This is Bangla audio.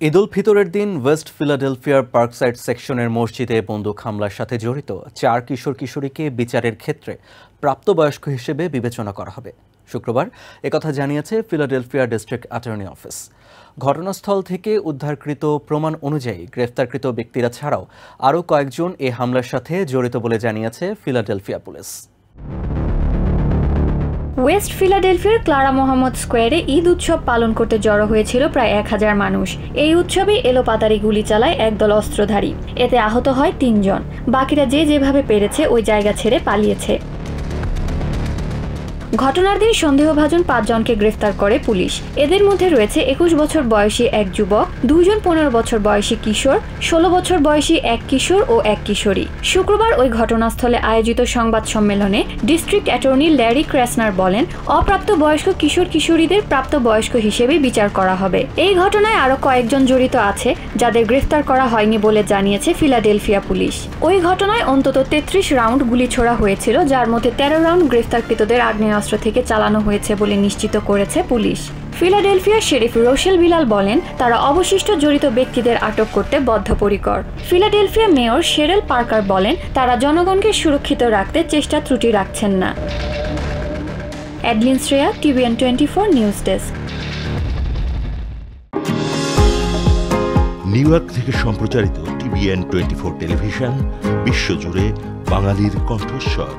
ঈদ উল ফিতরের দিন ওয়েস্ট ফিলাডেলফিয়ার পার্কসাইড সেকশনের মসজিদে বন্দুক হামলার সাথে জড়িত 4 কিশোরীকে বিচারের ক্ষেত্রে প্রাপ্তবয়স্ক হিসেবে বিবেচনা করা হবে। শুক্রবার একথা জানিয়েছে ফিলাডেলফিয়া ডিস্ট্রিক্ট অ্যাটর্নি অফিস। ঘটনাস্থল থেকে উদ্ধারকৃত প্রমাণ অনুযায়ী গ্রেফতারকৃত ব্যক্তিরা ছাড়াও আরও কয়েকজন এ হামলার সাথে জড়িত বলে জানিয়েছে ফিলাডেলফিয়া পুলিশ। ওয়েস্ট ফিলাডেলফিয়ার ক্লারা মোহাম্মদ স্কোয়ারে ঈদ উৎসব পালন করতে জড়ো হয়েছিল প্রায় 1000 মানুষ। এই উৎসবে এলোপাতাড়ি গুলি চালায় একদল অস্ত্রধারী। এতে আহত হয় 3 জন। বাকিরা যে যেভাবে পেরেছে ওই জায়গা ছেড়ে পালিয়েছে। ঘটনার দিন সন্দেহভাজন 5 জনকে গ্রেফতার করে পুলিশ। এদের মধ্যে রয়েছে 21 বছর বয়সী এক যুবক, 2 জন 15 বছর বয়সী কিশোর, 16 বছর বয়সী এক কিশোর ও এক কিশোরী। শুক্রবার ওই ঘটনাস্থলে আয়োজিত সংবাদ সম্মেলনে ডিস্ট্রিক্ট অ্যাটর্নি ল্যারি ক্র্যাসনার বলেন, অপ্রাপ্ত বয়স্ক কিশোর কিশোরীদের প্রাপ্তবয়স্ক হিসেবে বিচার করা হবে। এই ঘটনায় আরও কয়েকজন জড়িত আছে যাদের গ্রেফতার করা হয়নি বলে জানিয়েছে ফিলাডেলফিয়া পুলিশ। ওই ঘটনায় অন্তত 33 রাউন্ড গুলি ছোড়া হয়েছিল, যার মধ্যে 13 রাউন্ড গ্রেফতারকৃতদের আগ্নেয়াস্ত্র থেকে চালানো হয়েছে বলে নিশ্চিত করেছে police. Philadelphia sheriff Rochelle Bilal বলেন, তারা অবশিষ্ট জড়িত ব্যক্তিদের আটক করতে বদ্ধপরিকর। ফিলাডেলফিয়া মেয়র শেরেল পার্কার বলেন, তারা জনগণকে সুরক্ষিত রাখতে চেষ্টা ত্রুটি রাখছেন না। Adeline Shreya, TVN 24 news desk. New York থেকে সম্প্রচারিত TVN 24 টেলিভিশন বিশ্বজুড়ে বাঙালির কণ্ঠস্বর।